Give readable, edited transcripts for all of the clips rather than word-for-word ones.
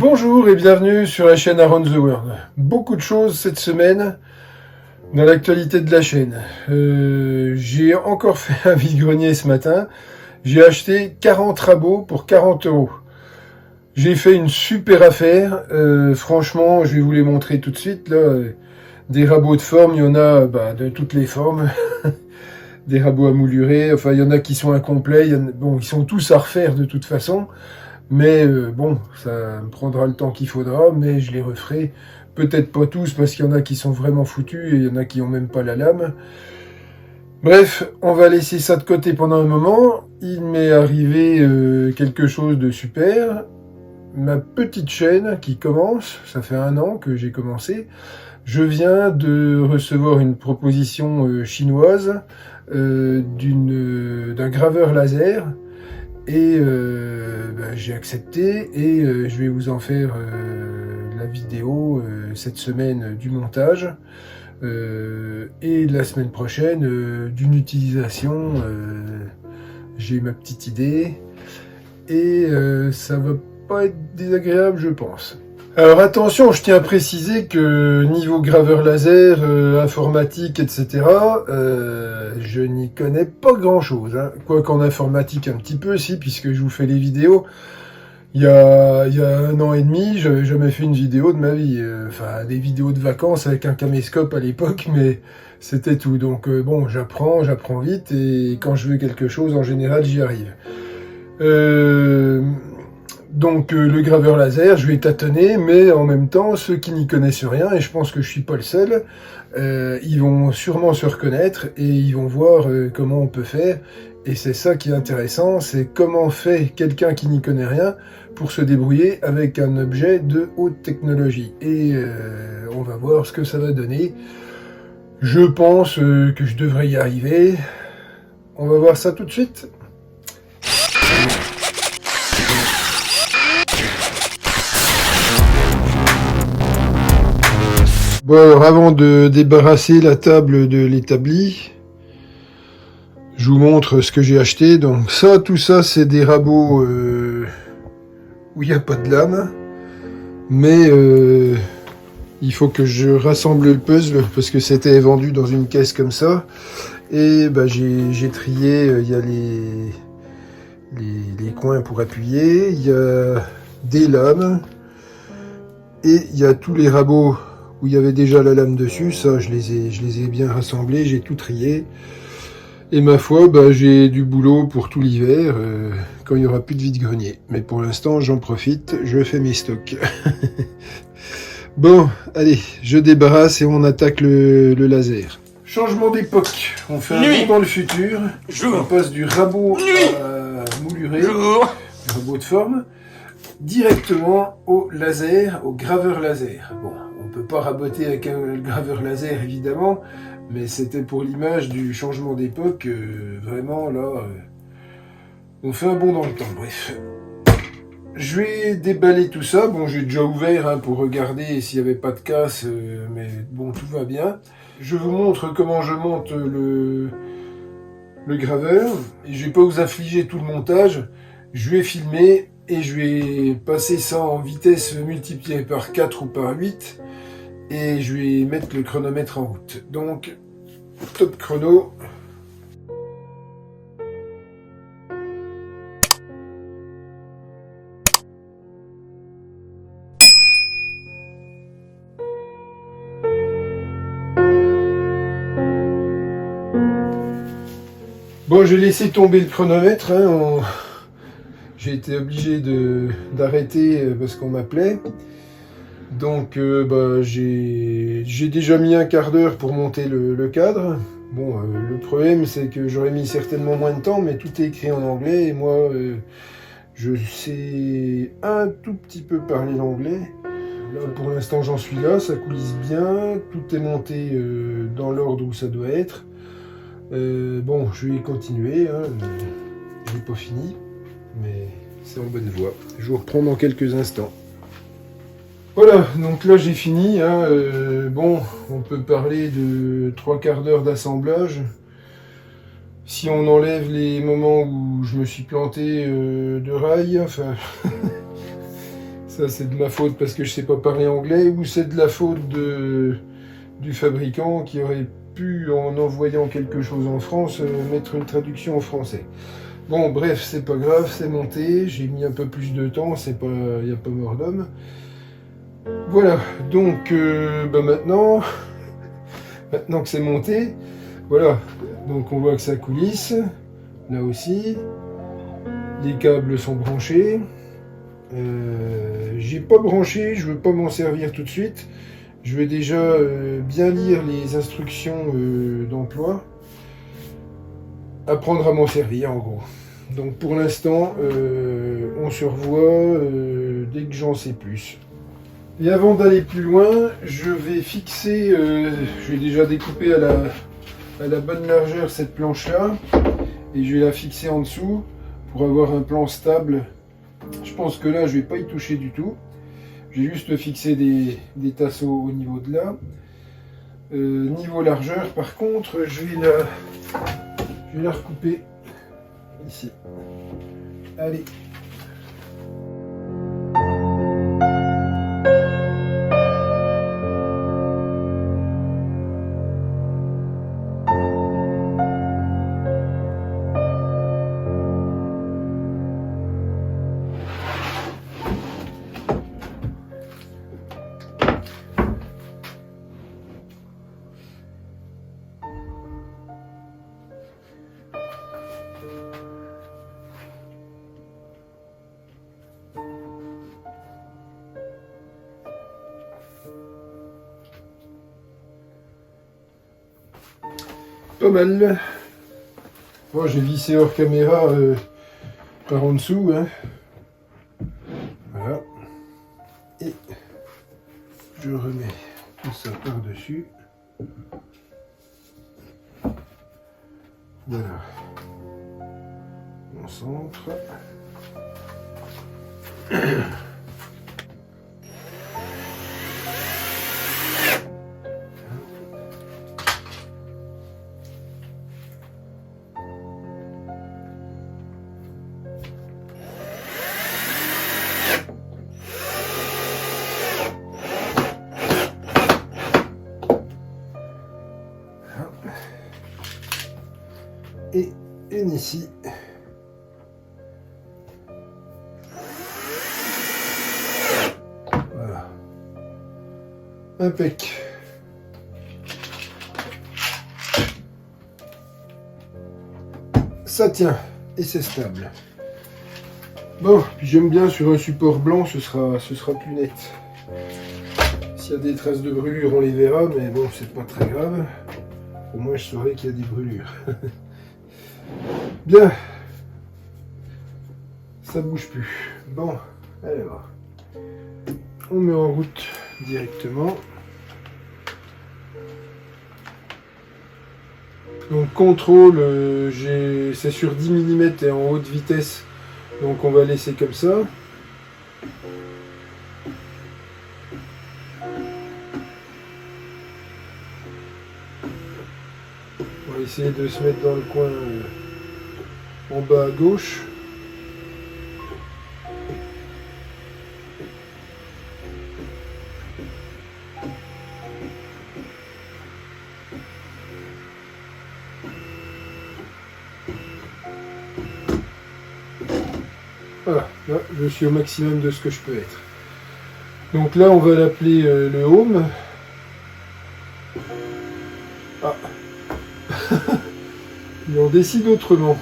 Bonjour et bienvenue sur la chaîne Around the World. Beaucoup de choses cette semaine dans l'actualité de la chaîne. J'ai encore fait un vide-grenier ce matin. J'ai acheté 40 rabots pour 40 €. J'ai fait une super affaire. Franchement, je vais vous les montrer tout de suite. Là, des rabots de forme, il y en a de toutes les formes. Des rabots à moulurer. Enfin, il y en a qui sont incomplets. Bon, ils sont tous à refaire de toute façon. Mais bon, ça me prendra le temps qu'il faudra, mais je les referai. Peut-être pas tous, parce qu'il y en a qui sont vraiment foutus, et il y en a qui ont même pas la lame. Bref, on va laisser ça de côté pendant un moment. Il m'est arrivé quelque chose de super. Ma petite chaîne qui commence, ça fait 1 an que j'ai commencé. Je viens de recevoir une proposition chinoise d'un graveur laser. Et j'ai accepté et je vais vous en faire la vidéo cette semaine du montage et la semaine prochaine d'une utilisation. J'ai ma petite idée et ça va pas être désagréable, je pense. Alors attention, je tiens à préciser que niveau graveur laser, informatique, etc., je n'y connais pas grand-chose. Hein. Quoi qu'en informatique un petit peu, si, puisque je vous fais les vidéos. Il y a 1 an et demi, j'avais jamais fait une vidéo de ma vie. Enfin, des vidéos de vacances avec un caméscope à l'époque, mais c'était tout. Donc bon, j'apprends vite, et quand je veux quelque chose, en général, j'y arrive. Donc le graveur laser, je vais tâtonner, mais en même temps, ceux qui n'y connaissent rien, et je pense que je suis pas le seul, ils vont sûrement se reconnaître et ils vont voir comment on peut faire. Et c'est ça qui est intéressant, c'est comment fait quelqu'un qui n'y connaît rien pour se débrouiller avec un objet de haute technologie. Et on va voir ce que ça va donner. Je pense que je devrais y arriver. On va voir ça tout de suite. Bon, alors avant de débarrasser la table de l'établi, je vous montre ce que j'ai acheté. Donc ça, tout ça, c'est des rabots où il n'y a pas de lame. Mais il faut que je rassemble le puzzle parce que c'était vendu dans une caisse comme ça. Et j'ai trié, il y a les coins pour appuyer, il y a des lames et il y a tous les rabots où il y avait déjà la lame dessus. Ça, je les ai bien rassemblés, j'ai tout trié. Et ma foi, j'ai du boulot pour tout l'hiver, quand il n'y aura plus de vide-grenier. Mais pour l'instant, j'en profite, je fais mes stocks. Bon, allez, je débarrasse et on attaque le laser. Changement d'époque. On fait un bond dans le futur. On passe du rabot à moulurer, du rabot de forme, directement au laser, au graveur laser. Bon, on peut pas raboter avec un graveur laser évidemment, mais c'était pour l'image du changement d'époque. Vraiment là, on fait un bond dans le temps. Bref, je vais déballer tout ça. Bon, j'ai déjà ouvert pour regarder s'il n'y avait pas de casse, mais bon, tout va bien. Je vous montre comment je monte le graveur. Et je vais pas vous infliger tout le montage. Je vais filmer et je vais passer ça en vitesse multipliée par 4 ou par 8. Et je vais mettre le chronomètre en route. Donc, top chrono. Bon, j'ai laissé tomber le chronomètre. J'ai été obligé d'arrêter parce qu'on m'appelait. Donc j'ai déjà mis 1/4 d'heure pour monter le cadre. Bon, le problème c'est que j'aurais mis certainement moins de temps, mais tout est écrit en anglais et moi je sais un tout petit peu parler l'anglais. Là pour l'instant j'en suis là, ça coulisse bien, tout est monté dans l'ordre où ça doit être. Bon, je vais continuer, je n'ai pas fini, mais c'est en bonne voie. Je vous reprends dans quelques instants. Voilà, donc là j'ai fini. Bon, on peut parler de 3/4 d'heure d'assemblage. Si on enlève les moments où je me suis planté de rail, enfin, Ça, c'est de ma faute parce que je sais pas parler anglais, ou c'est de la faute du fabricant qui aurait pu, en envoyant quelque chose en France, mettre une traduction en français. Bon, bref, c'est pas grave, c'est monté. J'ai mis un peu plus de temps, c'est pas, y a pas mort d'homme. Voilà, donc maintenant, maintenant que c'est monté, voilà. Donc on voit que ça coulisse, là aussi. Les câbles sont branchés. J'ai pas branché, je veux pas m'en servir tout de suite. Je vais déjà bien lire les instructions d'emploi. Apprendre à m'en servir en gros. Donc pour l'instant, on se revoit dès que j'en sais plus. Et avant d'aller plus loin, je vais fixer, je vais déjà découper à la bonne largeur cette planche-là, et je vais la fixer en dessous pour avoir un plan stable. Je pense que là, je vais pas y toucher du tout. J'ai juste fixé des tasseaux au niveau de là. Niveau largeur, par contre, je vais la recouper ici. Allez. Pas mal. Bon, j'ai vissé hors caméra par en dessous. Hein. Voilà. Et je remets tout ça par-dessus. Voilà. On centre. Et une ici. Voilà. Impec. Ça tient et c'est stable. Bon, j'aime bien sur un support blanc, ce sera plus net. S'il y a des traces de brûlure, on les verra, mais bon, c'est pas très grave. Au moins, je saurai qu'il y a des brûlures. Bien. Ça bouge plus. Bon, alors. On met en route directement. Donc contrôle, c'est sur 10 mm et en haute vitesse. Donc on va laisser comme ça. On va essayer de se mettre dans le coin en bas à gauche. Voilà, là, je suis au maximum de ce que je peux être. Donc là, on va l'appeler le home. Ah. Il en décide autrement.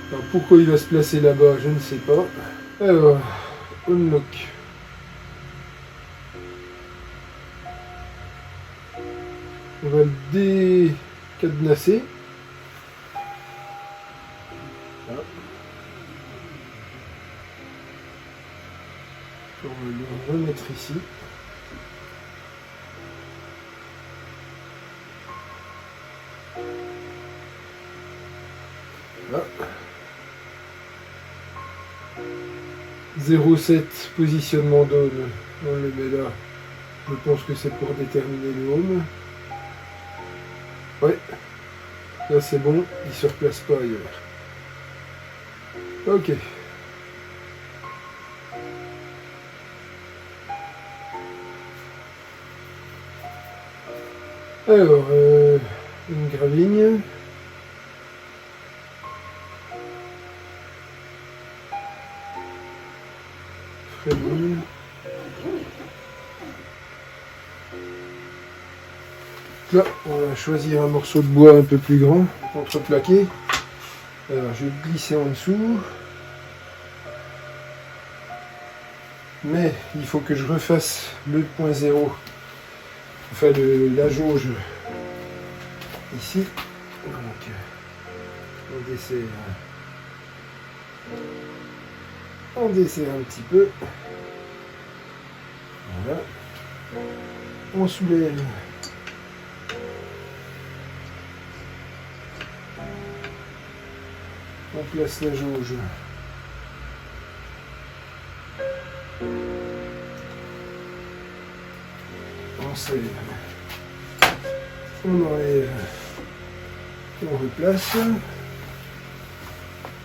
Alors pourquoi il va se placer là-bas, je ne sais pas. Alors, unlock. On va le décadenasser. On va le remettre ici. Là. 0,7 positionnement d'home. On le met là. Je pense que c'est pour déterminer le home. Ouais. Là c'est bon, il ne se replace pas ailleurs. Ok. Alors, une gravigne. Fréming. Là, on va choisir un morceau de bois un peu plus grand, contreplaqué. Alors, je vais le glisser en dessous. Mais il faut que je refasse le point zéro, enfin la jauge ici. Donc, on desserre un petit peu. Voilà. On soulève. On place la jauge. On serre. On enlève. On replace.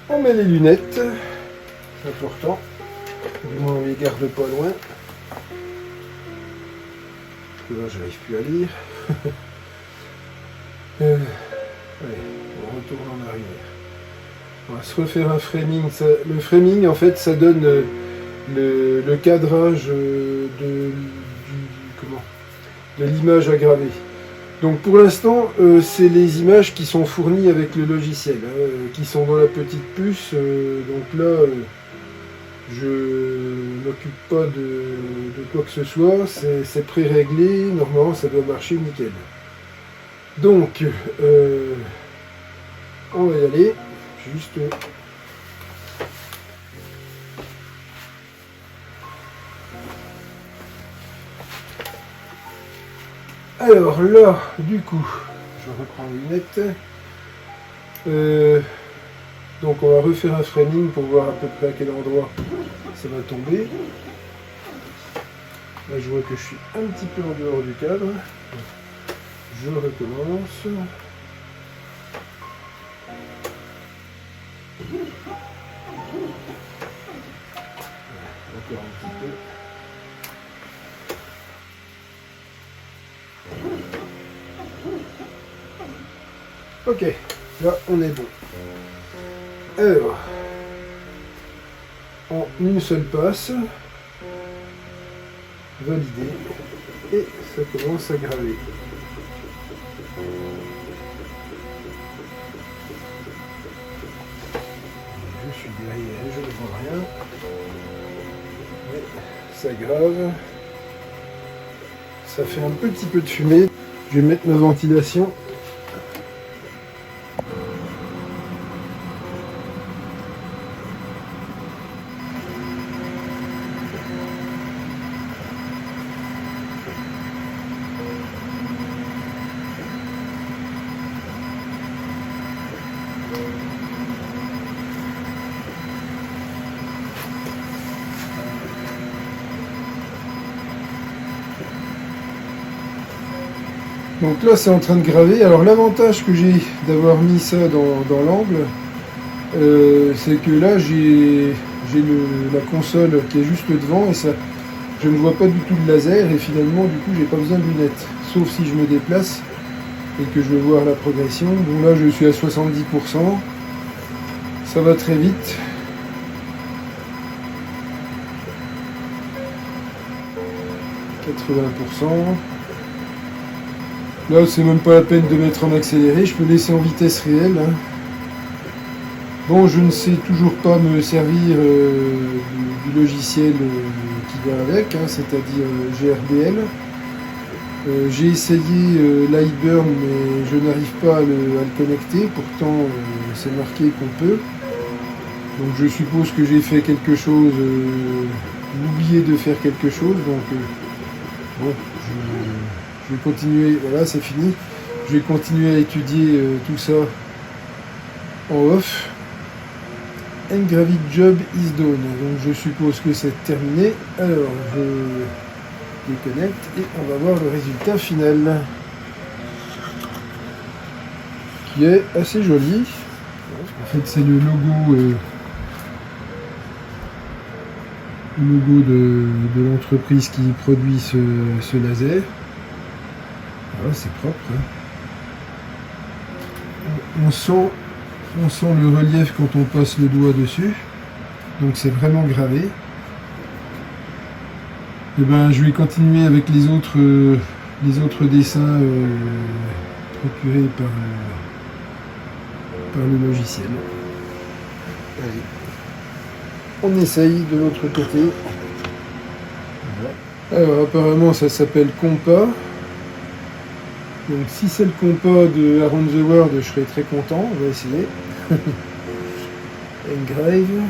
On met les lunettes. C'est important. Du moins on les garde pas loin. Parce que là j'arrive plus à lire. Allez, on retourne en arrière. On va se refaire un framing. Le framing, en fait, ça donne le cadrage de l'image à graver. Donc pour l'instant, c'est les images qui sont fournies avec le logiciel, qui sont dans la petite puce. Donc là, je m'occupe pas de quoi que ce soit. C'est pré-réglé. Normalement, ça doit marcher nickel. Donc, on va y aller. Juste alors là, du coup, je reprends les lunettes. Donc on va refaire un framing pour voir à peu près à quel endroit ça va tomber. Là je vois que je suis un petit peu en dehors du cadre. Je recommence. Encore un petit peu. Ok, là on est bon. Alors, en une seule passe, validé, et ça commence à graver. Je suis derrière, je ne vois rien. Mais ça grave. Ça fait un petit peu de fumée. Je vais mettre ma ventilation. Donc là c'est en train de graver. Alors l'avantage que j'ai d'avoir mis ça dans l'angle, c'est que là j'ai la console qui est juste devant et ça, je ne vois pas du tout le laser et finalement du coup j'ai pas besoin de lunettes. Sauf si je me déplace et que je veux voir la progression. Bon là je suis à 70%. Ça va très vite. %. Là, c'est même pas la peine de mettre en accéléré, je peux laisser en vitesse réelle. Hein. Bon, je ne sais toujours pas me servir du logiciel qui va avec, hein, c'est-à-dire GRBL. J'ai essayé Lightburn, mais je n'arrive pas à le connecter, pourtant c'est marqué qu'on peut. Donc je suppose que j'ai fait quelque chose, oublié de faire quelque chose, donc bon, je vais continuer, voilà c'est fini, je vais continuer à étudier tout ça en off. Engraved job is done, donc je suppose que c'est terminé. Alors je déconnecte et on va voir le résultat final qui est assez joli. En fait c'est le logo de l'entreprise qui produit ce laser. Ah, c'est propre. Hein. On sent le relief quand on passe le doigt dessus. Donc c'est vraiment gravé. Et ben, je vais continuer avec les autres dessins procurés par le logiciel. Allez. On essaye de l'autre côté. Voilà. Alors apparemment ça s'appelle compas. Donc si c'est le compas de Around the World, je serai très content. On va essayer. Engrave.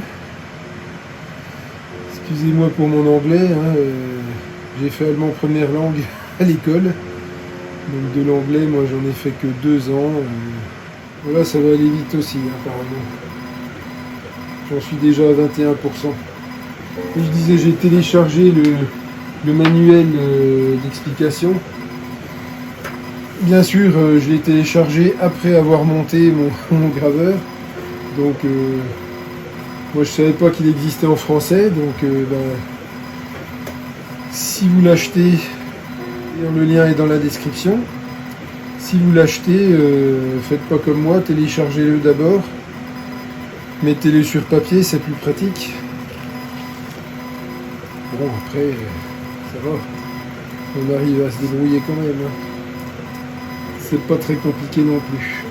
Excusez-moi pour mon anglais, hein, j'ai fait allemand première langue à l'école, donc de l'anglais moi j'en ai fait que 2 ans, voilà, ça va aller vite aussi apparemment, j'en suis déjà à 21%. Et je disais, j'ai téléchargé le manuel d'explication, bien sûr je l'ai téléchargé après avoir monté mon graveur, donc moi je savais pas qu'il existait en français, donc si vous l'achetez, le lien est dans la description. Si vous l'achetez, faites pas comme moi, téléchargez-le d'abord, mettez-le sur papier, c'est plus pratique. Bon après, ça va, on arrive à se débrouiller quand même. Hein. C'est pas très compliqué non plus.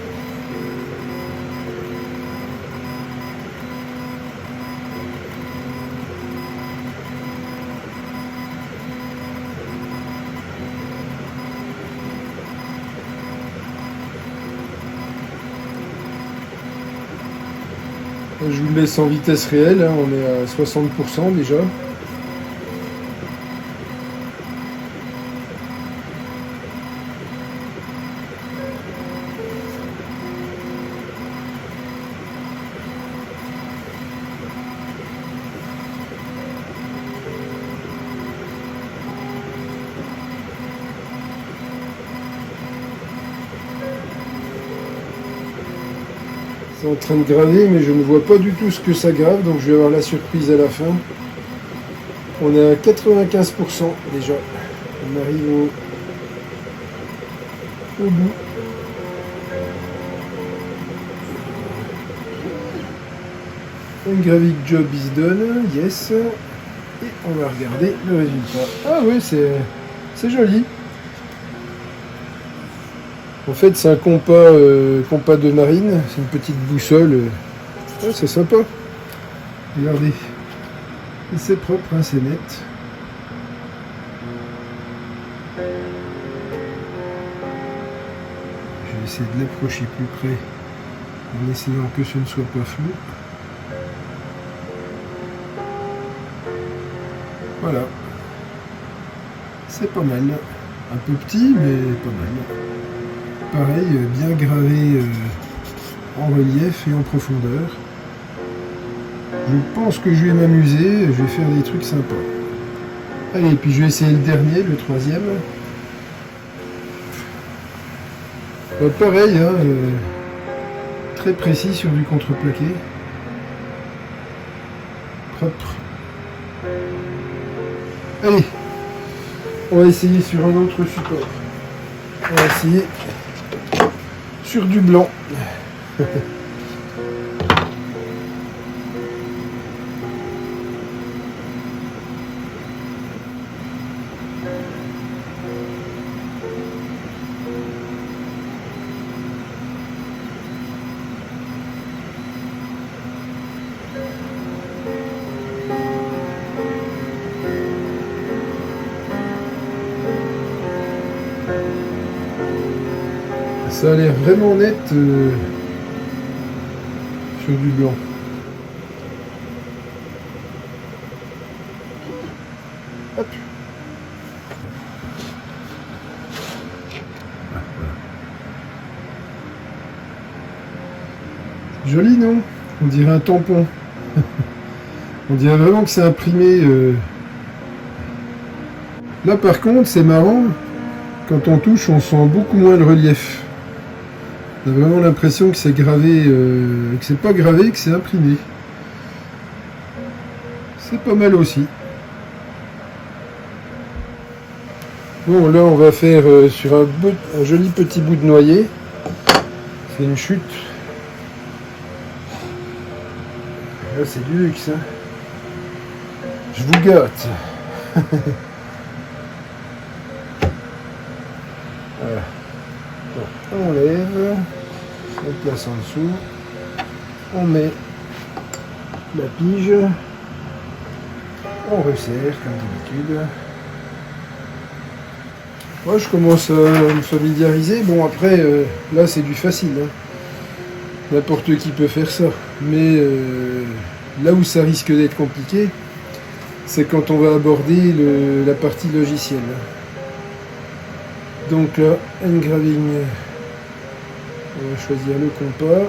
Je vous le laisse en vitesse réelle, hein, on est à 60% déjà. C'est en train de graver, mais je ne vois pas du tout ce que ça grave, donc je vais avoir la surprise à la fin. On est à 95% déjà. On arrive au bout. Engraving job is done, yes. Et on va regarder le résultat. Ah oui, c'est joli. En fait, c'est un compas de marine, c'est une petite boussole. Ouais, c'est sympa. Regardez. Et c'est propre, hein, c'est net. Je vais essayer de l'approcher plus près en essayant que ce ne soit pas flou. Voilà. C'est pas mal. Un peu petit, mais pas mal. Pareil, bien gravé en relief et en profondeur. Je pense que je vais m'amuser, je vais faire des trucs sympas. Allez, puis je vais essayer le dernier, le troisième. Pareil, hein, très précis sur du contreplaqué. Propre. Allez, on va essayer sur un autre support. On va essayer sur du blanc. Ça a l'air vraiment net sur du blanc. Hop. Joli, non? On dirait un tampon. On dirait vraiment que c'est imprimé. Là par contre, c'est marrant. Quand on touche, on sent beaucoup moins le relief. On a vraiment l'impression que c'est gravé, que c'est pas gravé, que c'est imprimé. C'est pas mal aussi. Bon, là on va faire sur un joli petit bout de noyer. C'est une chute. Là c'est du luxe. Hein. Je vous gâte. Voilà. Bon, on enlève. On place en dessous. On met la pige. On resserre comme d'habitude. Moi je commence à me familiariser. Bon après là c'est du facile. Hein. N'importe qui peut faire ça. Mais là où ça risque d'être compliqué, c'est quand on va aborder la partie logicielle. Donc là, engraving, on va choisir le compas,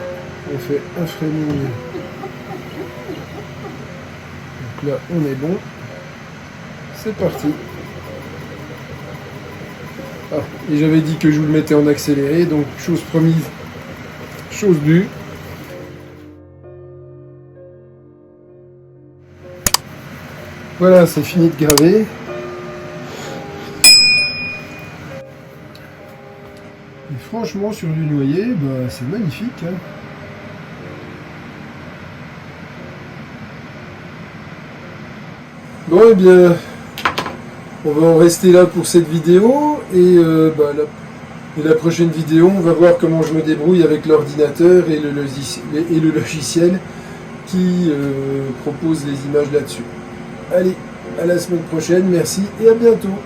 on fait un framing. Donc là, on est bon. C'est parti. Ah, et j'avais dit que je vous le mettais en accéléré, donc chose promise, chose due. Voilà, c'est fini de graver. Et franchement, sur du noyer, bah, c'est magnifique. Hein. Bon, eh bien, on va en rester là pour cette vidéo. Et la prochaine vidéo, on va voir comment je me débrouille avec l'ordinateur et le logiciel qui propose les images là-dessus. Allez, à la semaine prochaine, merci et à bientôt.